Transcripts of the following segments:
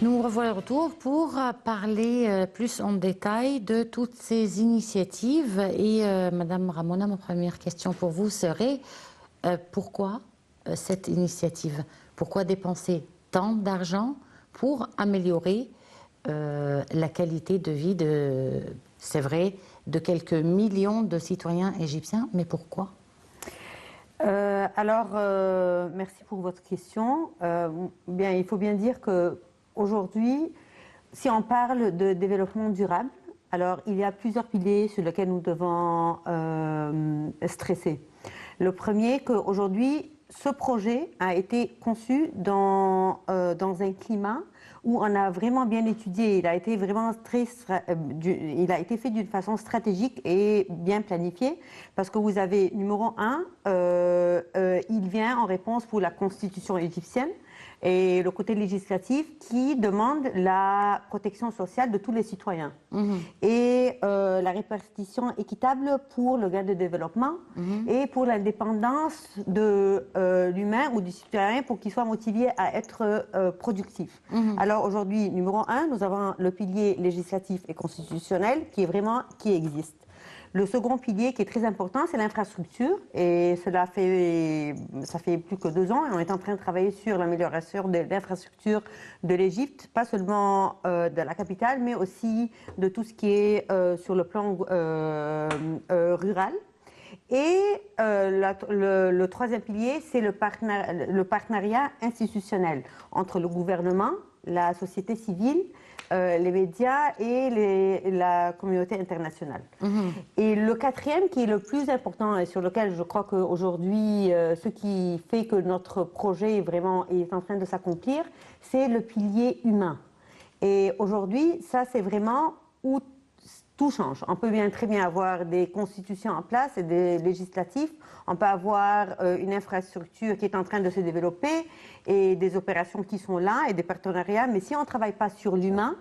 Nous revoilà de retour pour parler plus en détail de toutes ces initiatives. Et Madame Ramona, ma première question pour vous serait pourquoi cette initiative? Pourquoi dépenser tant d'argent pour améliorer la qualité de vie de, c'est vrai, de quelques millions de citoyens égyptiens, mais pourquoi? Merci pour votre question. Bien, il faut bien dire que aujourd'hui, si on parle de développement durable, alors il y a plusieurs piliers sur lesquels nous devons stresser. Le premier, qu'aujourd'hui, ce projet a été conçu dans un climat où on a vraiment bien étudié. Il a été vraiment il a été fait d'une façon stratégique et bien planifié, parce que vous avez numéro un, il vient en réponse pour la constitution égyptienne et le côté législatif qui demande la protection sociale de tous les citoyens et la répartition équitable pour le gain de développement et pour l'indépendance de l'humain ou du citoyen pour qu'il soit motivé à être productif. Alors aujourd'hui, numéro un, nous avons le pilier législatif et constitutionnel qui existe. Le second pilier qui est très important, c'est l'infrastructure, et ça fait plus que 2 ans et on est en train de travailler sur l'amélioration de l'infrastructure de l'Égypte, pas seulement de la capitale, mais aussi de tout ce qui est sur le plan rural. Et le troisième pilier, c'est le partenariat institutionnel entre le gouvernement, la société civile, les médias et la communauté internationale. Et le quatrième, qui est le plus important et sur lequel je crois qu'aujourd'hui, ce qui fait que notre projet est en train de s'accomplir, c'est le pilier humain. Et aujourd'hui, ça c'est vraiment où tout change. On peut très bien avoir des constitutions en place et des législatifs. On peut avoir une infrastructure qui est en train de se développer et des opérations qui sont là et des partenariats. Mais si on ne travaille pas sur l'humain,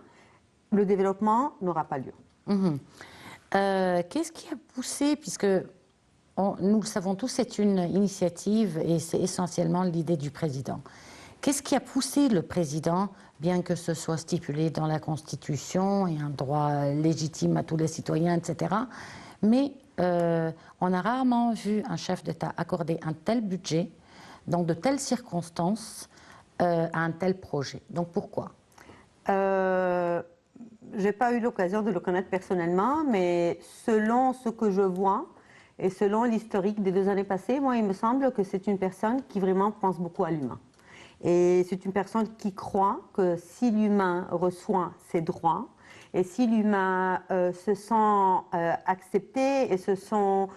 le développement n'aura pas lieu. Qu'est-ce qui a poussé, puisque nous le savons tous, c'est une initiative et c'est essentiellement l'idée du président. Qu'est-ce qui a poussé le président, bien que ce soit stipulé dans la Constitution et un droit légitime à tous les citoyens, etc., mais on a rarement vu un chef d'État accorder un tel budget, dans de telles circonstances, à un tel projet. Donc pourquoi? Je n'ai pas eu l'occasion de le connaître personnellement, mais selon ce que je vois et selon l'historique des 2 années passées, moi, il me semble que c'est une personne qui vraiment pense beaucoup à l'humain. Et c'est une personne qui croit que si l'humain reçoit ses droits et si l'humain se sent accepté et se sent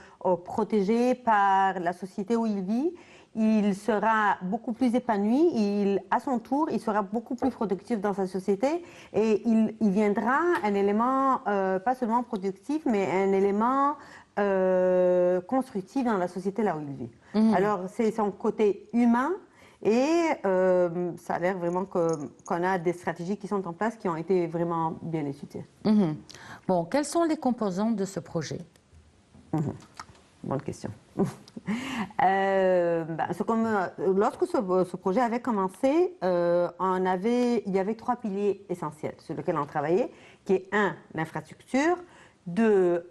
protégé par la société où il vit, il sera beaucoup plus épanoui, à son tour, il sera beaucoup plus productif dans sa société et il viendra un élément, pas seulement productif, mais un élément constructif dans la société là où il vit. Alors c'est son côté humain. Et ça a l'air vraiment qu'on a des stratégies qui sont en place qui ont été vraiment bien étudiées. Bon, quelles sont les composantes de ce projet? Bonne question. Lorsque ce projet avait commencé, il y avait 3 piliers essentiels sur lesquels on travaillait, qui est 1, l'infrastructure, 2,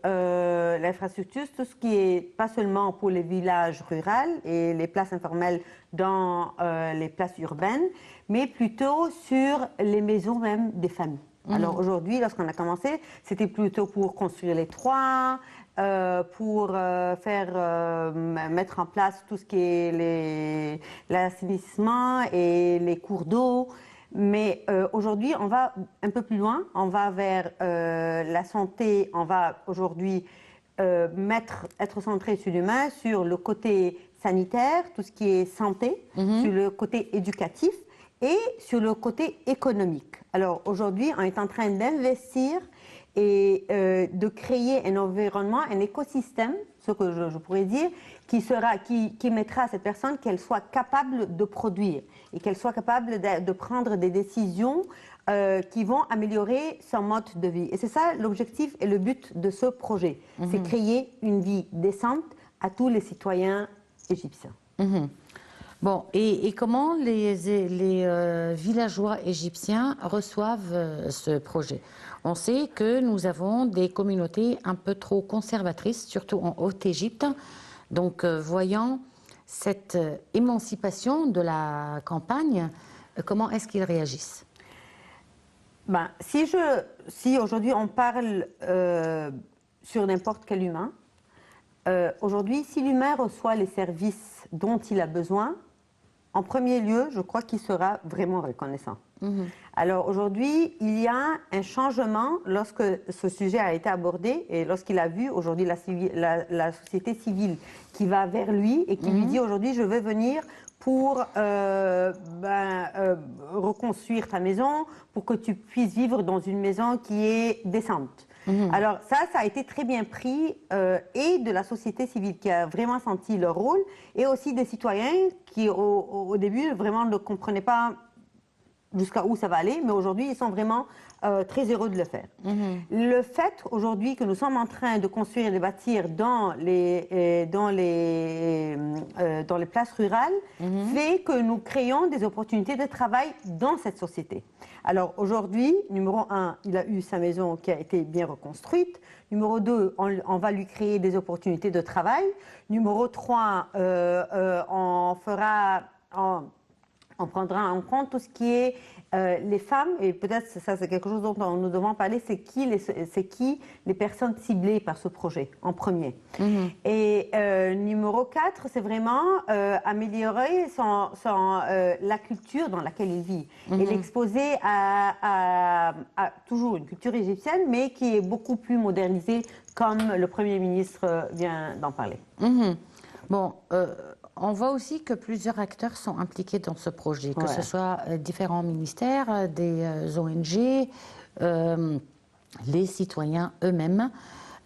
l'infrastructure, tout ce qui est pas seulement pour les villages ruraux et les places informelles dans les places urbaines, mais plutôt sur les maisons même des familles. Alors aujourd'hui, lorsqu'on a commencé, c'était plutôt pour construire les toits, pour mettre en place tout ce qui est l'assainissement et les cours d'eau. Mais aujourd'hui, on va un peu plus loin, on va vers la santé, on va aujourd'hui être centré sur l'humain, sur le côté sanitaire, tout ce qui est santé, sur le côté éducatif et sur le côté économique. Alors aujourd'hui, on est en train d'investir et de créer un environnement, un écosystème, ce que je pourrais dire, qui mettra à cette personne qu'elle soit capable de produire et qu'elle soit capable de prendre des décisions qui vont améliorer son mode de vie. Et c'est ça l'objectif et le but de ce projet. C'est créer une vie décente à tous les citoyens égyptiens. Bon, et comment les villageois égyptiens reçoivent ce projet? On sait que nous avons des communautés un peu trop conservatrices, surtout en Haute-Égypte. Donc, voyant cette émancipation de la campagne, comment est-ce qu'ils réagissent? Ben, si aujourd'hui on parle sur n'importe quel humain, aujourd'hui, si l'humain reçoit les services dont il a besoin, en premier lieu, je crois qu'il sera vraiment reconnaissant. Alors aujourd'hui, il y a un changement lorsque ce sujet a été abordé et lorsqu'il a vu aujourd'hui la société civile qui va vers lui et qui lui dit aujourd'hui je veux venir pour reconstruire ta maison, pour que tu puisses vivre dans une maison qui est décente. Alors ça a été très bien pris et de la société civile qui a vraiment senti leur rôle et aussi des citoyens qui au début vraiment ne comprenaient pas jusqu'à où ça va aller, mais aujourd'hui ils sont vraiment très heureux de le faire. Le fait aujourd'hui que nous sommes en train de construire et de bâtir dans les places rurales fait que nous créons des opportunités de travail dans cette société. Alors aujourd'hui, numéro 1, il a eu sa maison qui a été bien reconstruite. Numéro 2, on va lui créer des opportunités de travail. Numéro 3, on prendra en compte tout ce qui est les femmes, et peut-être ça c'est quelque chose dont nous devons parler, c'est qui les personnes ciblées par ce projet en premier. Et numéro 4, c'est vraiment améliorer la culture dans laquelle il vit et l'exposer à toujours une culture égyptienne, mais qui est beaucoup plus modernisée, comme le Premier ministre vient d'en parler. Bon, on voit aussi que plusieurs acteurs sont impliqués dans ce projet, que ce soit différents ministères, des ONG, les citoyens eux-mêmes.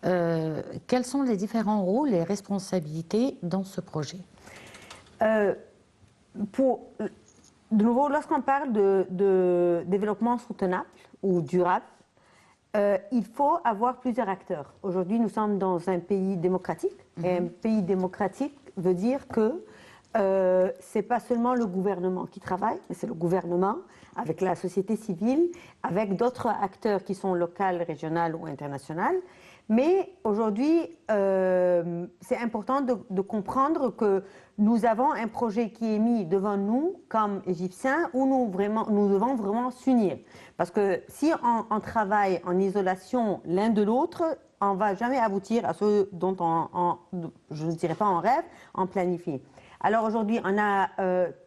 Quels sont les différents rôles et responsabilités dans ce projet? De nouveau, lorsqu'on parle de développement soutenable ou durable, il faut avoir plusieurs acteurs. Aujourd'hui, nous sommes dans un pays démocratique. Et un pays démocratique veut dire que ce n'est pas seulement le gouvernement qui travaille, mais c'est le gouvernement avec la société civile, avec d'autres acteurs qui sont locaux, régionaux ou internationaux. Mais aujourd'hui, c'est important de comprendre que nous avons un projet qui est mis devant nous comme Égyptiens où nous devons vraiment s'unir. Parce que si on travaille en isolation l'un de l'autre, on ne va jamais aboutir à ce dont je ne dirais pas en rêve, on planifie. Alors aujourd'hui, on a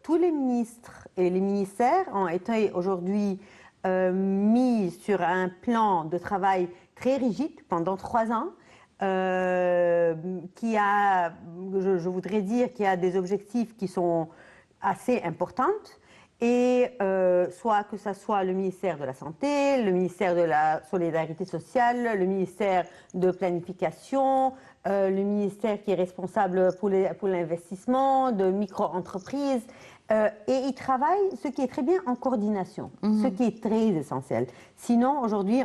tous les ministres et les ministères ont été aujourd'hui mis sur un plan de travail très rigide pendant 3 ans, je voudrais dire, qui a des objectifs qui sont assez importants. Et soit que ce soit le ministère de la Santé, le ministère de la Solidarité sociale, le ministère de Planification, le ministère qui est responsable pour l'investissement, de micro-entreprises. Et ils travaillent, ce qui est très bien, en coordination, ce qui est très essentiel. Sinon, aujourd'hui,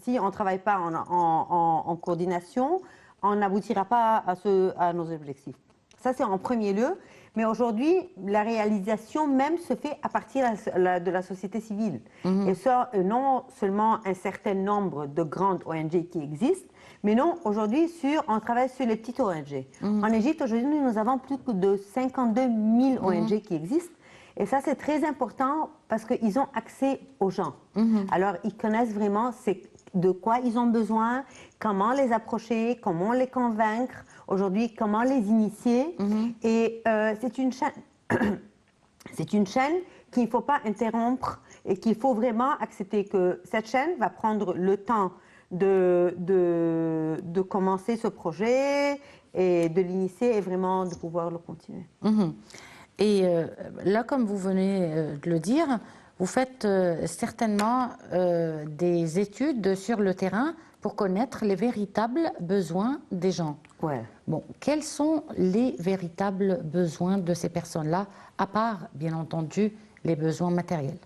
si on ne travaille pas en coordination, on n'aboutira pas à nos objectifs. Ça, c'est en premier lieu. Mais aujourd'hui, la réalisation même se fait à partir de la société civile. Et ça, non seulement un certain nombre de grandes ONG qui existent, mais non, aujourd'hui, on travaille sur les petites ONG. En Égypte, aujourd'hui, nous avons plus de 52 000 ONG qui existent. Et ça, c'est très important parce qu'ils ont accès aux gens. Alors, ils connaissent vraiment de quoi ils ont besoin, comment les approcher, comment les convaincre, aujourd'hui, comment les initier. Et c'est une chaîne, qu'il ne faut pas interrompre et qu'il faut vraiment accepter que cette chaîne va prendre le temps de commencer ce projet et de l'initier et vraiment de pouvoir le continuer. Et là, comme vous venez de le dire, vous faites certainement des études sur le terrain pour connaître les véritables besoins des gens. Ouais. Bon, quels sont les véritables besoins de ces personnes-là, à part, bien entendu, les besoins matériels?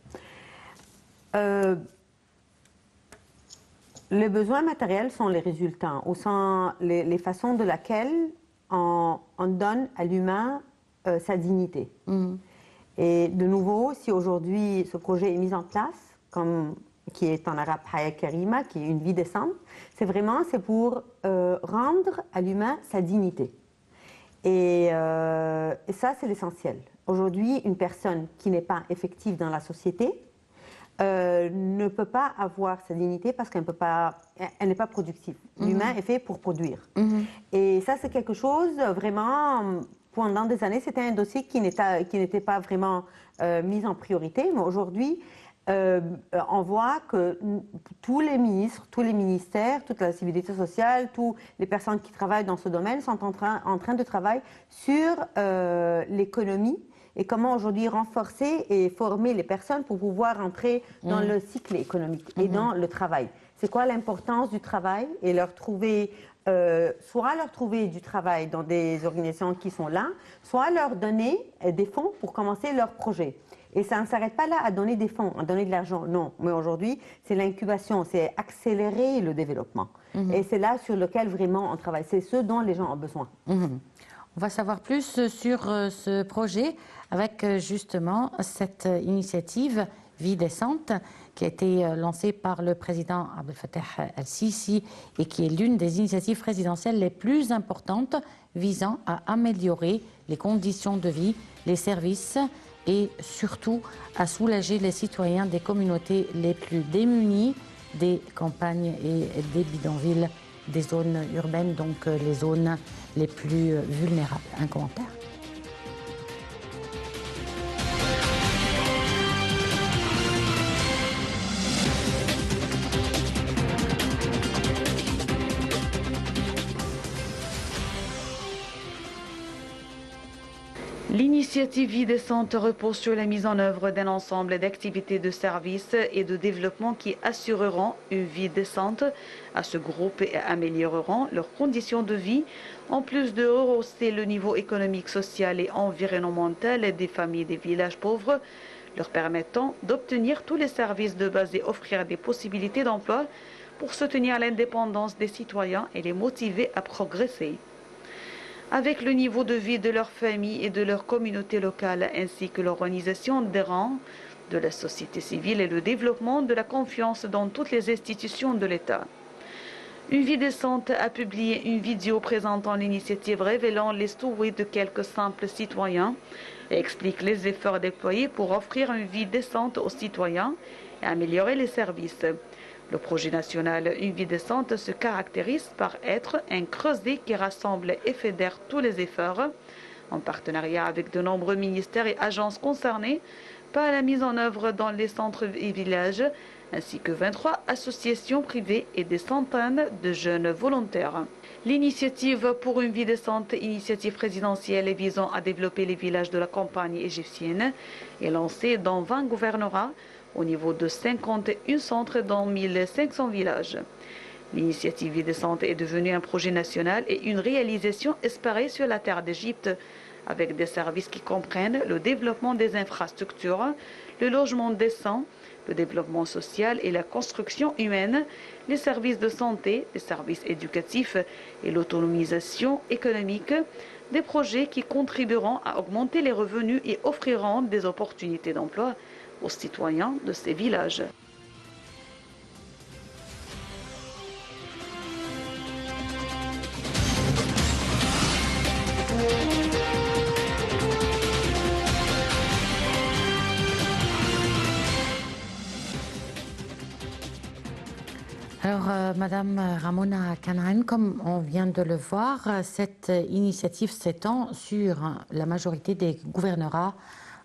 Les besoins matériels sont les résultats, ou sont les façons de laquelle on donne à l'humain sa dignité. Et de nouveau, si aujourd'hui ce projet est mis en place, qui est en arabe Haya Karima, qui est une vie décente, c'est pour rendre à l'humain sa dignité. Et ça, c'est l'essentiel. Aujourd'hui, une personne qui n'est pas effective dans la société ne peut pas avoir sa dignité parce qu'elle n'est pas productive. L'humain est fait pour produire. Et ça, c'est quelque chose vraiment, pendant des années, c'était un dossier qui n'était pas vraiment mis en priorité, mais aujourd'hui, on voit que tous les ministres, tous les ministères, toute la civilité sociale, toutes les personnes qui travaillent dans ce domaine sont en train de travailler sur l'économie et comment aujourd'hui renforcer et former les personnes pour pouvoir entrer dans le cycle économique et dans le travail. C'est quoi l'importance du travail et leur trouver, soit leur trouver du travail dans des organisations qui sont là, soit leur donner des fonds pour commencer leur projet. Et ça ne s'arrête pas là à donner des fonds, à donner de l'argent, non. Mais aujourd'hui, c'est l'incubation, c'est accélérer le développement. Et c'est là sur lequel vraiment on travaille. C'est ce dont les gens ont besoin. On va savoir plus sur ce projet avec justement cette initiative Vie décente qui a été lancée par le président Abdel Fattah el-Sisi et qui est l'une des initiatives présidentielles les plus importantes visant à améliorer les conditions de vie, les services et surtout à soulager les citoyens des communautés les plus démunies des campagnes et des bidonvilles, des zones urbaines, donc les zones les plus vulnérables. Un commentaire. L'initiative Vie décente repose sur la mise en œuvre d'un ensemble d'activités de services et de développement qui assureront une vie décente à ce groupe et amélioreront leurs conditions de vie, en plus de rehausser le niveau économique, social et environnemental des familles des villages pauvres, leur permettant d'obtenir tous les services de base et offrir des possibilités d'emploi pour soutenir l'indépendance des citoyens et les motiver à progresser. Avec le niveau de vie de leur famille et de leur communauté locale, ainsi que l'organisation des rangs de la société civile et le développement de la confiance dans toutes les institutions de l'État. Une vie décente a publié une vidéo présentant l'initiative révélant les souhaits de quelques simples citoyens et explique les efforts déployés pour offrir une vie décente aux citoyens et améliorer les services. Le projet national Une vie décente se caractérise par être un creuset qui rassemble et fédère tous les efforts, en partenariat avec de nombreux ministères et agences concernées par la mise en œuvre dans les centres et villages, ainsi que 23 associations privées et des centaines de jeunes volontaires. L'initiative pour une vie décente, initiative présidentielle visant à développer les villages de la campagne égyptienne, est lancée dans 20 gouvernorats, au niveau de 51 centres dans 1500 villages. L'initiative Vie décente est devenue un projet national et une réalisation espérée sur la terre d'Égypte, avec des services qui comprennent le développement des infrastructures, le logement décent, le développement social et la construction humaine, les services de santé, les services éducatifs et l'autonomisation économique, des projets qui contribueront à augmenter les revenus et offriront des opportunités d'emploi aux citoyens de ces villages. Alors, Madame Ramona Kanaan, comme on vient de le voir, cette initiative s'étend sur la majorité des gouvernorats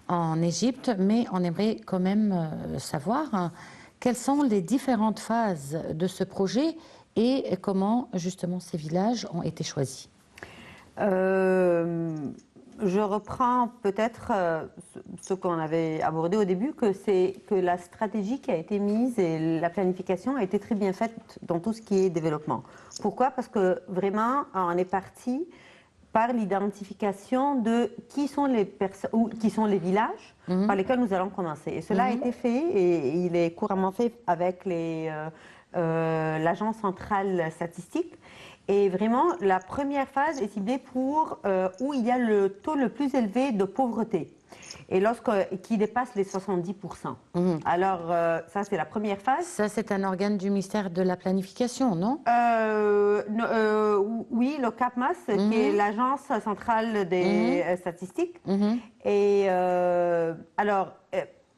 en Égypte, mais on aimerait quand même savoir quelles sont les différentes phases de ce projet et comment justement ces villages ont été choisis. Je reprends peut-être ce qu'on avait abordé au début, que la stratégie qui a été mise et la planification a été très bien faite dans tout ce qui est développement. Pourquoi? Parce que vraiment, on est parti par l'identification de qui sont les villages par lesquels nous allons commencer. Et cela a été fait et il est couramment fait avec l'Agence centrale statistique. Et vraiment, la première phase est ciblée pour où il y a le taux le plus élevé de pauvreté. Et qui dépasse les 70%. Alors, ça, c'est la première phase. Ça, c'est un organe du ministère de la Planification, non? Oui, le CAPMAS, qui est l'Agence centrale des statistiques. Et alors,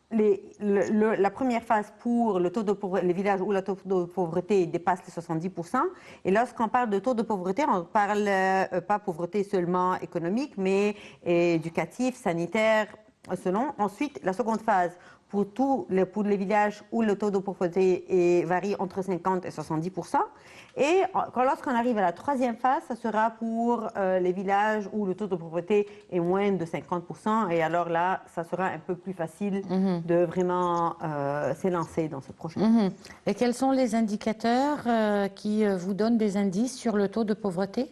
la première phase pour le taux de pauvreté, les villages où le taux de pauvreté dépasse les 70%. Et lorsqu'on parle de taux de pauvreté, on ne parle pas pauvreté seulement économique, mais éducative, sanitaire, selon. Ensuite, la seconde phase, pour les villages où le taux de pauvreté varie entre 50 et 70%. Et lorsqu'on arrive à la troisième phase, ça sera pour les villages où le taux de pauvreté est moins de 50%. Et alors là, ça sera un peu plus facile de vraiment s'élancer dans ce projet. Et quels sont les indicateurs qui vous donnent des indices sur le taux de pauvreté?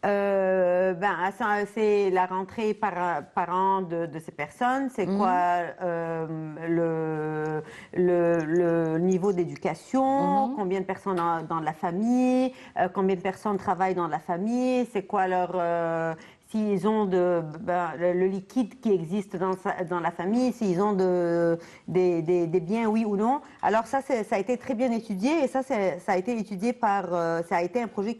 C'est la rentrée par an de ces personnes, c'est quoi le niveau d'éducation, combien de personnes dans la famille, combien de personnes travaillent dans la famille, c'est quoi s'ils ont le liquide qui existe dans la famille, s'ils ont des biens, oui ou non. Alors ça a été très bien étudié et ça a été étudié ça a été un projet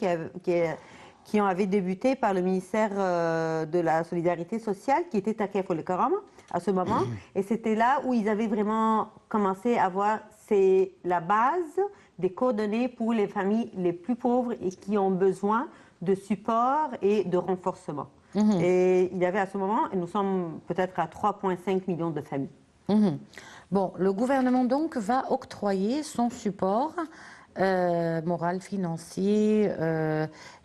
qui avait débuté par le ministère de la Solidarité sociale, qui était à Kefolekaram à ce moment. Et c'était là où ils avaient vraiment commencé à voir, c'est la base des coordonnées pour les familles les plus pauvres et qui ont besoin de support et de renforcement. Et il y avait à ce moment, et nous sommes peut-être à 3,5 millions de familles. Bon, le gouvernement donc va octroyer son support moral, financier,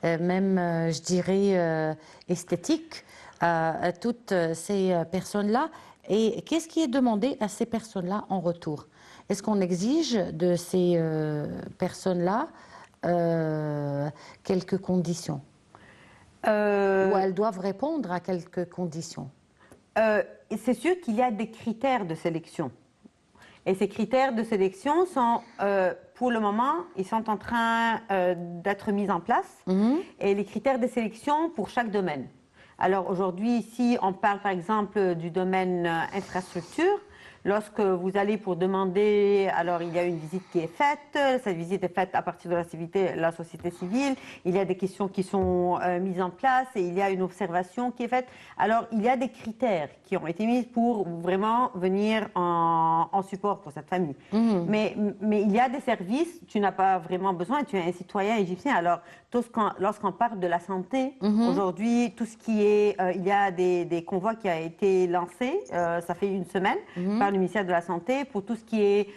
même, je dirais, esthétique, à toutes ces personnes-là. Et qu'est-ce qui est demandé à ces personnes-là en retour? Est-ce qu'on exige de ces personnes-là quelques conditions? Ou elles doivent répondre à quelques conditions? C'est sûr qu'il y a des critères de sélection. Et ces critères de sélection sont, pour le moment, ils sont en train d'être mis en place. Et les critères de sélection pour chaque domaine. Alors aujourd'hui, si on parle par exemple du domaine infrastructure, lorsque vous allez pour demander, alors il y a une visite qui est faite, cette visite est faite à partir de la société civile, il y a des questions qui sont mises en place et il y a une observation qui est faite. Alors il y a des critères qui ont été mis pour vraiment venir en support pour cette famille. Mais il y a des services, tu n'as pas vraiment besoin, tu es un citoyen égyptien. Alors lorsqu'on parle de la santé, aujourd'hui, tout ce qui est, il y a des convois qui ont été lancés, ça fait une semaine, par le ministère de la Santé, pour tout ce qui est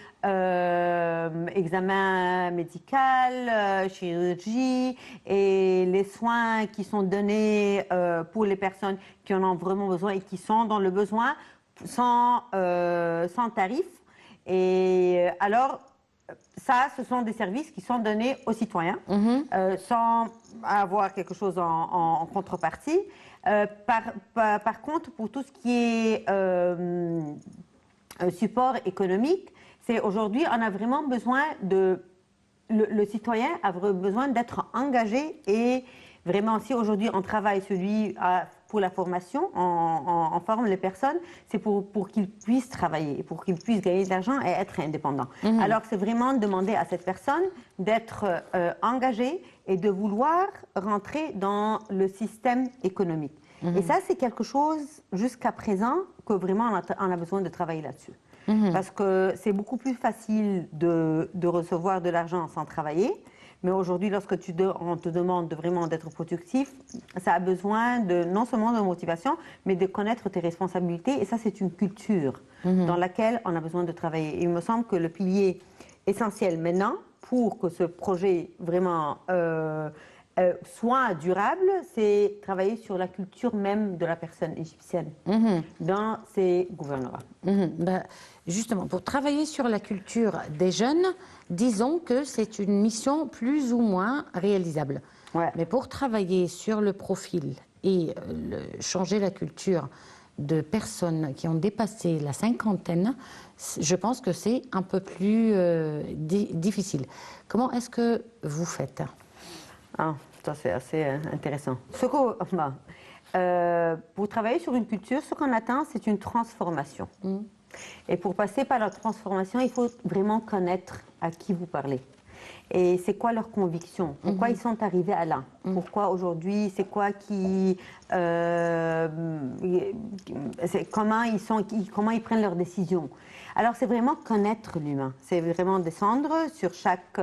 examen médical, chirurgie et les soins qui sont donnés pour les personnes qui en ont vraiment besoin et qui sont dans le besoin sans tarif. Et alors, ça, ce sont des services qui sont donnés aux citoyens sans avoir quelque chose en contrepartie. Par contre, pour tout ce qui est support économique, c'est aujourd'hui, on a vraiment besoin le citoyen a besoin d'être engagé et vraiment, si aujourd'hui on travaille pour la formation, on forme les personnes, c'est pour qu'ils puissent travailler, pour qu'ils puissent gagner de l'argent et être indépendants. Alors c'est vraiment demander à cette personne d'être engagée et de vouloir rentrer dans le système économique. Et ça, c'est quelque chose, jusqu'à présent, que vraiment on a besoin de travailler là-dessus. Parce que c'est beaucoup plus facile de recevoir de l'argent sans travailler. Mais aujourd'hui, lorsque on te demande vraiment d'être productif, ça a besoin non seulement de motivation, mais de connaître tes responsabilités. Et ça, c'est une culture dans laquelle on a besoin de travailler. Et il me semble que le pilier essentiel maintenant, pour que ce projet vraiment soit durable, c'est travailler sur la culture même de la personne égyptienne dans ses gouvernements. Justement, pour travailler sur la culture des jeunes, disons que c'est une mission plus ou moins réalisable. Ouais. Mais pour travailler sur le profil et changer la culture de personnes qui ont dépassé la cinquantaine, je pense que c'est un peu plus difficile. Comment est-ce que vous faites ? Ça, c'est assez intéressant. Pour travailler sur une culture, ce qu'on attend, c'est une transformation. Et pour passer par la transformation, il faut vraiment connaître à qui vous parlez. Et c'est quoi leurs convictions? Pourquoi ils sont arrivés à là? Pourquoi aujourd'hui? C'est quoi qui... comment ils prennent leurs décisions? Alors, c'est vraiment connaître l'humain. C'est vraiment descendre sur chaque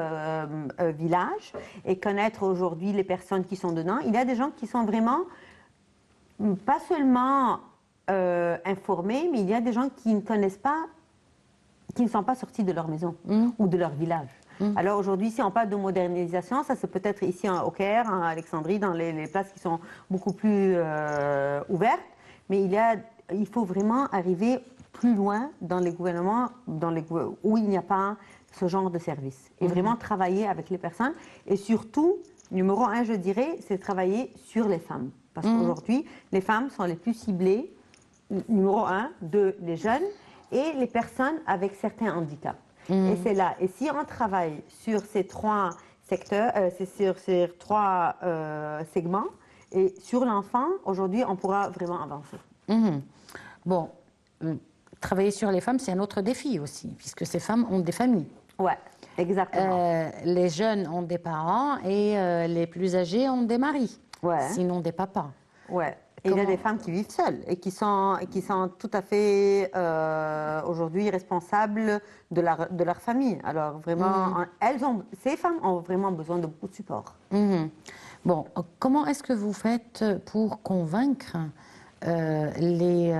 village et connaître aujourd'hui les personnes qui sont dedans. Il y a des gens qui sont vraiment pas seulement informés, mais il y a des gens qui ne connaissent pas, qui ne sont pas sortis de leur maison ou de leur village. Alors aujourd'hui, si on parle de modernisation, ça c'est peut-être ici au Caire, en Alexandrie, dans les places qui sont beaucoup plus ouvertes, mais il faut vraiment arriver plus loin dans les gouvernements où il n'y a pas ce genre de service. Et vraiment travailler avec les personnes. Et surtout, numéro 1, je dirais, c'est travailler sur les femmes. Parce qu'aujourd'hui, les femmes sont les plus ciblées, numéro 1, les jeunes et les personnes avec certains handicaps. Et c'est là. Et si on travaille sur ces trois secteurs, sur ces trois segments, et sur l'enfant, aujourd'hui, on pourra vraiment avancer. Bon, travailler sur les femmes, c'est un autre défi aussi, puisque ces femmes ont des familles. Ouais, exactement. Les jeunes ont des parents et les plus âgés ont des maris, sinon des papas. Ouais. Et il y a des femmes qui vivent seules et qui sont tout à fait aujourd'hui responsables de leur famille. Alors vraiment, ces femmes ont vraiment besoin de beaucoup de support. Bon, comment est-ce que vous faites pour convaincre les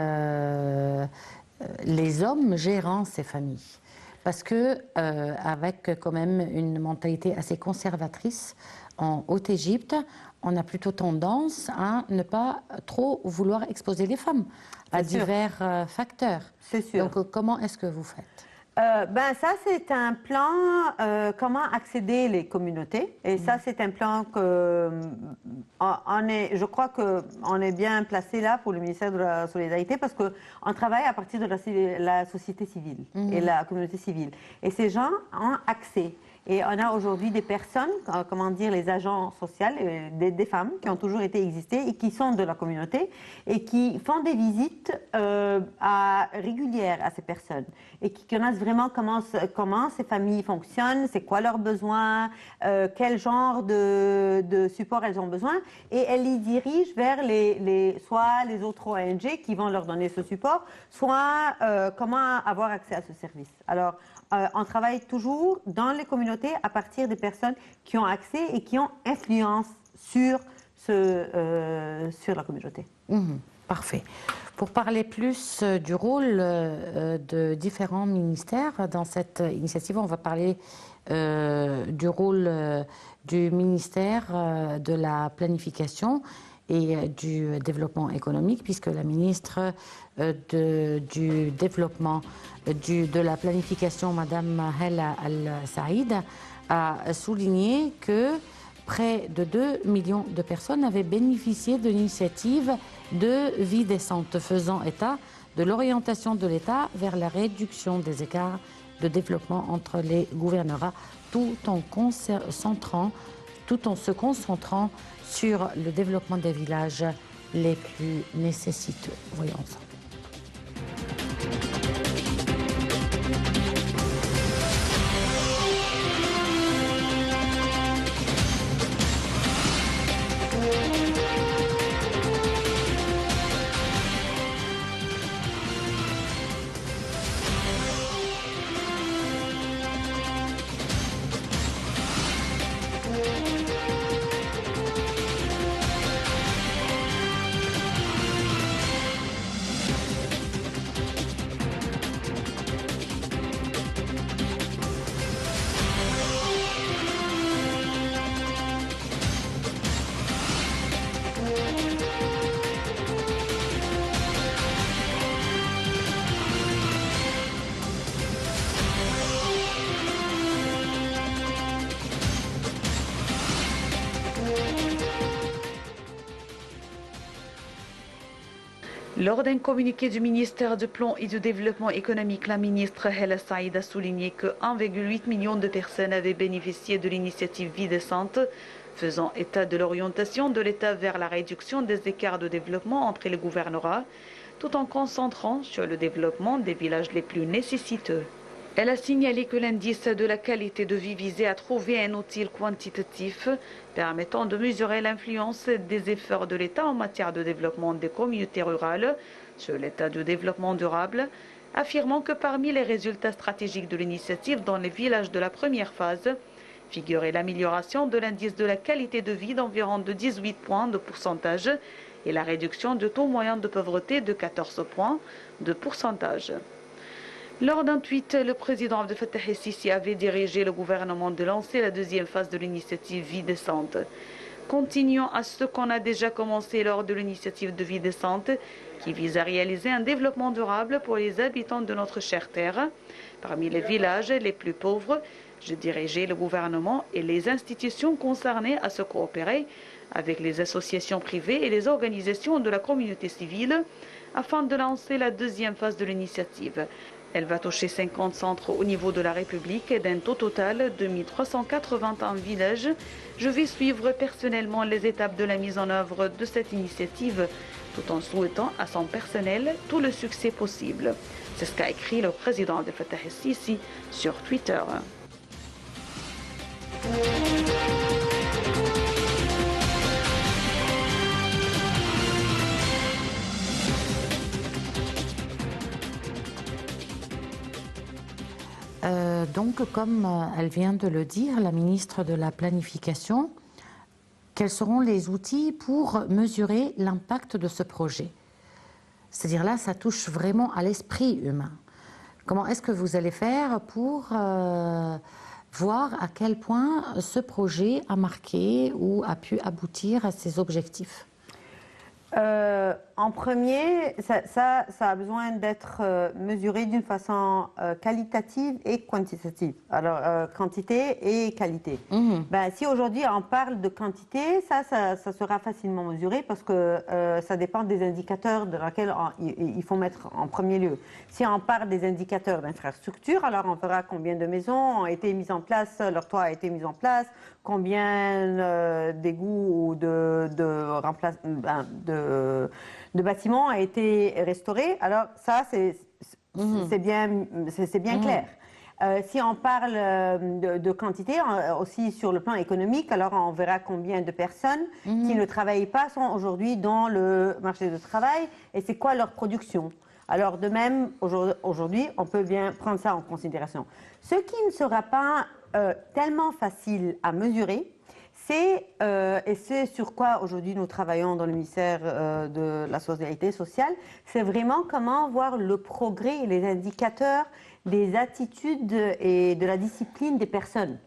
hommes gérant ces familles? Parce que avec quand même une mentalité assez conservatrice en Haute-Égypte, on a plutôt tendance à ne pas trop vouloir exposer les femmes à divers facteurs. C'est sûr. Donc comment est-ce que vous faites? Ça, c'est un plan comment accéder les communautés. Et ça, c'est un plan que je crois qu'on est bien placé là pour le ministère de la Solidarité parce qu'on travaille à partir de la société civile et la communauté civile. Et ces gens ont accès. Et on a aujourd'hui des personnes, comment dire, les agents sociaux, des femmes qui ont toujours existé et qui sont de la communauté et qui font des visites régulières à ces personnes et qui connaissent vraiment comment ces familles fonctionnent, c'est quoi leurs besoins, quel genre de support elles ont besoin et elles les dirigent vers soit les autres ONG qui vont leur donner ce support, soit comment avoir accès à ce service. Alors, on travaille toujours dans les communautés à partir des personnes qui ont accès et qui ont influence sur la communauté. Parfait. Pour parler plus du rôle de différents ministères dans cette initiative, on va parler du rôle du ministère de la planification et du développement économique, puisque la ministre du développement, de la planification, Madame Hala Al-Saïd, a souligné que près de 2 millions de personnes avaient bénéficié de l'initiative de vie décente, faisant état de l'orientation de l'État vers la réduction des écarts de développement entre les gouvernorats, tout en se concentrant sur le développement des villages les plus nécessiteux. Voyons ça. Lors d'un communiqué du ministère du Plan et du Développement économique, la ministre Hala Saïd a souligné que 1,8 million de personnes avaient bénéficié de l'initiative Vie décente, faisant état de l'orientation de l'État vers la réduction des écarts de développement entre les gouvernorats, tout en concentrant sur le développement des villages les plus nécessiteux. Elle a signalé que l'indice de la qualité de vie visait à trouver un outil quantitatif permettant de mesurer l'influence des efforts de l'État en matière de développement des communautés rurales sur l'état de développement durable, affirmant que parmi les résultats stratégiques de l'initiative dans les villages de la première phase, figurait l'amélioration de l'indice de la qualité de vie d'environ de 18 points de pourcentage et la réduction du taux moyen de pauvreté de 14 points de pourcentage. Lors d'un tweet, le président Abdel Fattah el-Sisi avait dirigé le gouvernement de lancer la deuxième phase de l'initiative Vie décente. Continuons à ce qu'on a déjà commencé lors de l'initiative de Vie décente, qui vise à réaliser un développement durable pour les habitants de notre chère terre. Parmi les villages les plus pauvres, je dirigeais le gouvernement et les institutions concernées à se coopérer avec les associations privées et les organisations de la communauté civile afin de lancer la deuxième phase de l'initiative. Elle va toucher 50 centres au niveau de la République d'un taux total de 1381 villages. Je vais suivre personnellement les étapes de la mise en œuvre de cette initiative tout en souhaitant à son personnel tout le succès possible. C'est ce qu'a écrit le président Abdel Fattah el-Sisi sur Twitter. Donc, comme elle vient de le dire, la ministre de la Planification, quels seront les outils pour mesurer l'impact de ce projet? C'est-à-dire là, ça touche vraiment à l'esprit humain. Comment est-ce que vous allez faire pour voir à quel point ce projet a marqué ou a pu aboutir à ses objectifs? En premier, ça a besoin d'être mesuré d'une façon qualitative et quantitative. Alors, quantité et qualité. Ben, si aujourd'hui on parle de quantité, ça sera facilement mesuré parce que ça dépend des indicateurs de laquelle il faut mettre en premier lieu. Si on parle des indicateurs d'infrastructure, alors on verra combien de maisons ont été mises en place, leur toit a été mis en place, combien d'égouts ou de bâtiments a été restauré. Alors ça, c'est bien clair. Si on parle de quantité, aussi sur le plan économique, alors on verra combien de personnes qui ne travaillent pas sont aujourd'hui dans le marché du travail et c'est quoi leur production. Alors de même, aujourd'hui, on peut bien prendre ça en considération. Ce qui ne sera pas tellement facile à mesurer, et c'est sur quoi aujourd'hui nous travaillons dans le ministère de la Solidarité sociale, c'est vraiment comment voir le progrès et les indicateurs des attitudes et de la discipline des personnes.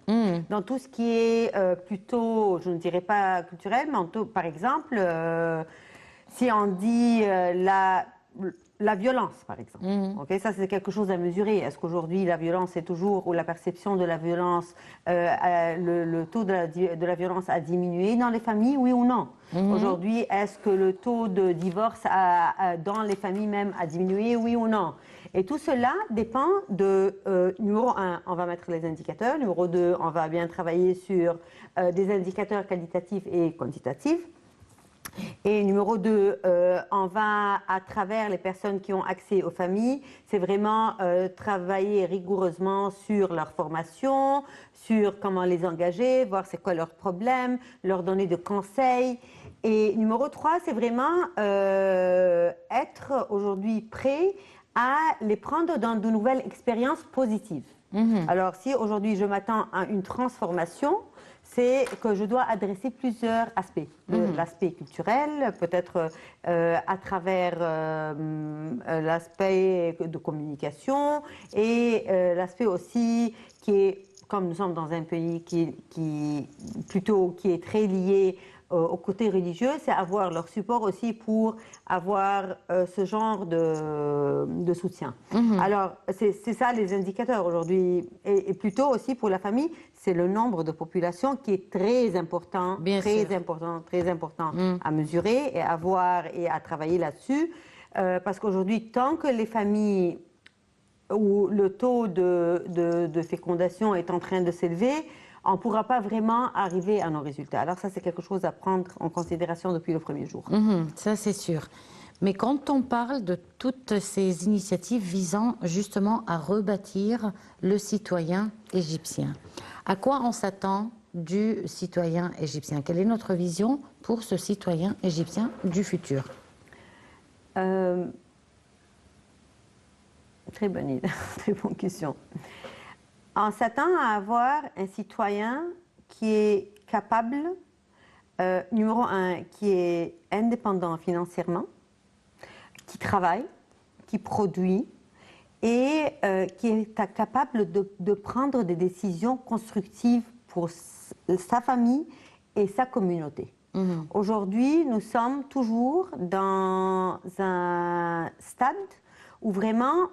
Dans tout ce qui est plutôt, je ne dirais pas culturel, mais par exemple, si on dit la violence, par exemple. Okay, ça, c'est quelque chose à mesurer. Est-ce qu'aujourd'hui, la violence est toujours, ou la perception de la violence, le taux de la violence a diminué dans les familles, oui ou non? Aujourd'hui, est-ce que le taux de divorce dans les familles même a diminué, oui ou non? Et tout cela dépend de, numéro 1, on va mettre les indicateurs. Numéro 2, on va bien travailler sur des indicateurs qualitatifs et quantitatifs. Et numéro 2, on va, à travers les personnes qui ont accès aux familles, c'est vraiment travailler rigoureusement sur leur formation, sur comment les engager, voir c'est quoi leurs problèmes, leur donner des conseils. Et numéro 3, c'est vraiment être aujourd'hui prêt à les prendre dans de nouvelles expériences positives. Alors si aujourd'hui je m'attends à une transformation, c'est que je dois adresser plusieurs aspects. L'aspect culturel, peut-être à travers l'aspect de communication et l'aspect aussi qui est, comme nous sommes dans un pays qui est très lié au côté religieux, c'est avoir leur support aussi pour avoir ce genre de soutien. Alors, c'est ça les indicateurs aujourd'hui. Et plutôt aussi pour la famille, c'est le nombre de population qui est très important, très important à mesurer et à voir et à travailler là-dessus. Parce qu'aujourd'hui, tant que les familles où le taux de fécondation est en train de s'élever, on ne pourra pas vraiment arriver à nos résultats. Alors ça, c'est quelque chose à prendre en considération depuis le premier jour. Ça, c'est sûr. Mais quand on parle de toutes ces initiatives visant justement à rebâtir le citoyen égyptien, à quoi on s'attend du citoyen égyptien? Quelle est notre vision pour ce citoyen égyptien du futur? Très bonne idée, très bonne question. On s'attend à avoir un citoyen qui est capable, numéro un, qui est indépendant financièrement, qui travaille, qui produit et qui est capable de prendre des décisions constructives pour sa famille et sa communauté. Aujourd'hui, nous sommes toujours dans un stade où vraiment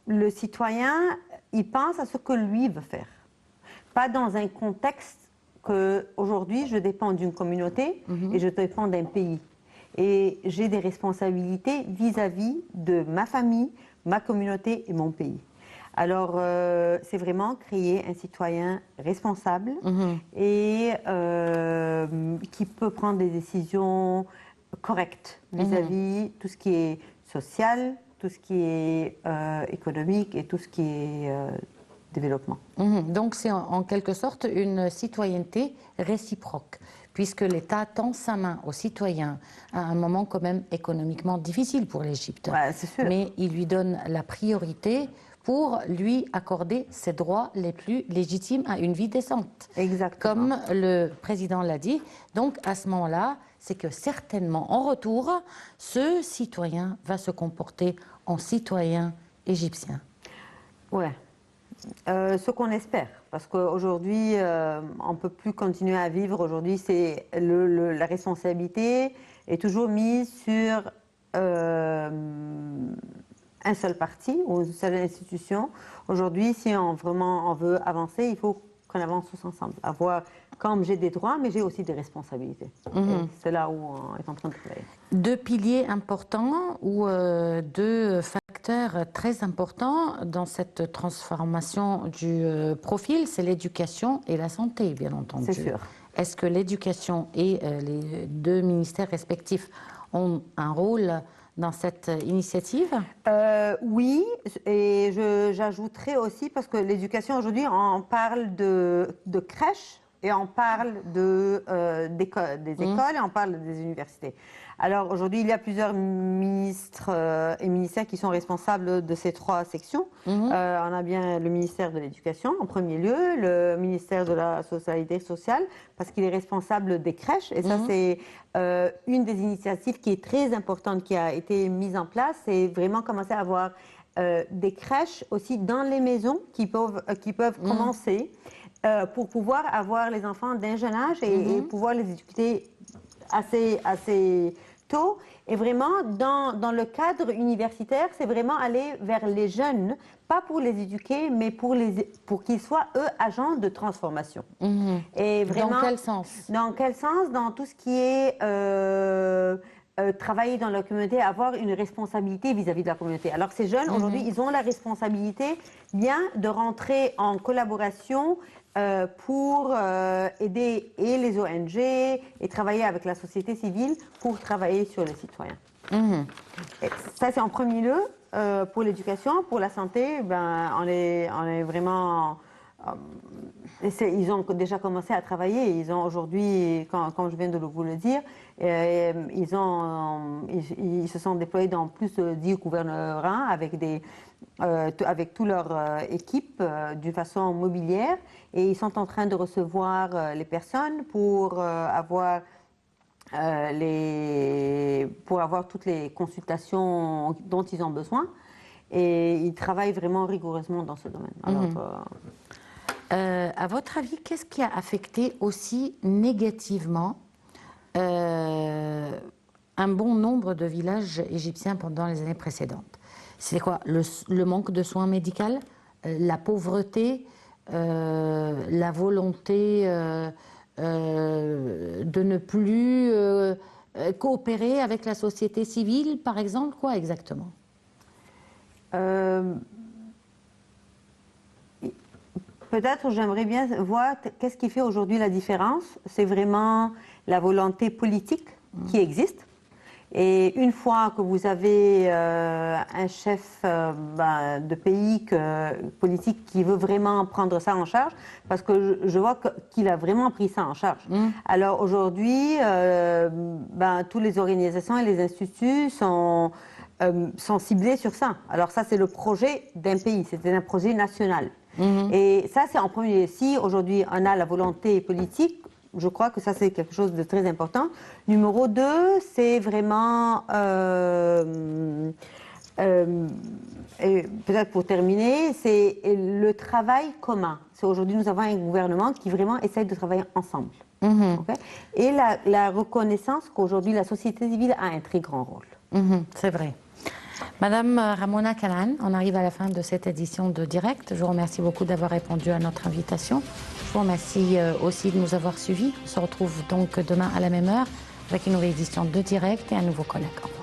le citoyen, il pense à ce que lui veut faire. Pas dans un contexte que aujourd'hui je dépends d'une communauté et je dépends d'un pays. Et j'ai des responsabilités vis-à-vis de ma famille, ma communauté et mon pays. Alors, c'est vraiment créer un citoyen responsable et qui peut prendre des décisions correctes vis-à-vis tout ce qui est social, tout ce qui est économique et tout ce qui est développement. Donc c'est en quelque sorte une citoyenneté réciproque, puisque l'État tend sa main aux citoyens à un moment quand même économiquement difficile pour l'Égypte. Ouais, c'est sûr. Mais il lui donne la priorité pour lui accorder ses droits les plus légitimes à une vie décente. Exactement. Comme le président l'a dit. Donc à ce moment-là, c'est que certainement en retour, ce citoyen va se comporter en citoyen égyptien. Ouais. Ce qu'on espère, parce qu'aujourd'hui, on ne peut plus continuer à vivre. Aujourd'hui, c'est la responsabilité est toujours mise sur un seul parti ou une seule institution. Aujourd'hui, si on veut avancer, il faut qu'on avance tous ensemble. Comme j'ai des droits, mais j'ai aussi des responsabilités. C'est là où on est en train de travailler. Deux piliers importants ou deux facteurs très importants dans cette transformation du profil, c'est l'éducation et la santé, bien entendu. C'est sûr. Est-ce que l'éducation et les deux ministères respectifs ont un rôle dans cette initiative? Oui, et j'ajouterais aussi, parce que l'éducation aujourd'hui, on parle de crèche et on parle des écoles et on parle des universités. Alors aujourd'hui, il y a plusieurs ministres et ministères qui sont responsables de ces trois sections. On a bien le ministère de l'Éducation en premier lieu, le ministère de la Solidarité sociale, parce qu'il est responsable des crèches. Et ça, c'est une des initiatives qui est très importante, qui a été mise en place. C'est vraiment commencer à avoir des crèches aussi dans les maisons qui peuvent commencer pour pouvoir avoir les enfants d'un jeune âge et pouvoir les éduquer assez tôt. Et vraiment, dans le cadre universitaire, c'est vraiment aller vers les jeunes, pas pour les éduquer, mais pour qu'ils soient, eux, agents de transformation. Et vraiment, dans quel sens? Dans quel sens? Dans tout ce qui est travailler dans la communauté, avoir une responsabilité vis-à-vis de la communauté. Alors ces jeunes, aujourd'hui, ils ont la responsabilité bien de rentrer en collaboration pour aider et les ONG et travailler avec la société civile pour travailler sur les citoyens. Et ça, c'est en premier lieu pour l'éducation. Pour la santé, ben, on est vraiment... ils ont déjà commencé à travailler. Ils ont aujourd'hui, comme je viens de vous le dire, ils se sont déployés dans plus de 10 gouvernements avec toute leur équipe d'une façon mobilière. Et ils sont en train de recevoir les personnes pour avoir toutes les consultations dont ils ont besoin. Et ils travaillent vraiment rigoureusement dans ce domaine. Alors, à votre avis, qu'est-ce qui a affecté aussi négativement un bon nombre de villages égyptiens pendant les années précédentes? C'est quoi? Le manque de soins médicaux, la pauvreté, la volonté de ne plus coopérer avec la société civile, par exemple? Quoi exactement? peut-être j'aimerais bien voir qu'est-ce qui fait aujourd'hui la différence. C'est vraiment la volonté politique qui existe. Et une fois que vous avez un chef de pays politique qui veut vraiment prendre ça en charge, parce que je vois qu'il a vraiment pris ça en charge. Alors aujourd'hui, toutes les organisations et les instituts sont ciblés sur ça. Alors ça, c'est le projet d'un pays, c'est un projet national. Et ça, c'est en premier. Si aujourd'hui on a la volonté politique, je crois que ça, c'est quelque chose de très important. Numéro 2, c'est vraiment, peut-être pour terminer, c'est le travail commun. Aujourd'hui, nous avons un gouvernement qui vraiment essaie de travailler ensemble. Okay? Et la reconnaissance qu'aujourd'hui, la société civile a un très grand rôle. C'est vrai. Madame Ramona Callahan, on arrive à la fin de cette édition de Direct. Je vous remercie beaucoup d'avoir répondu à notre invitation. Je vous remercie aussi de nous avoir suivis. On se retrouve donc demain à la même heure avec une nouvelle édition de Direct et un nouveau collègue. Au revoir.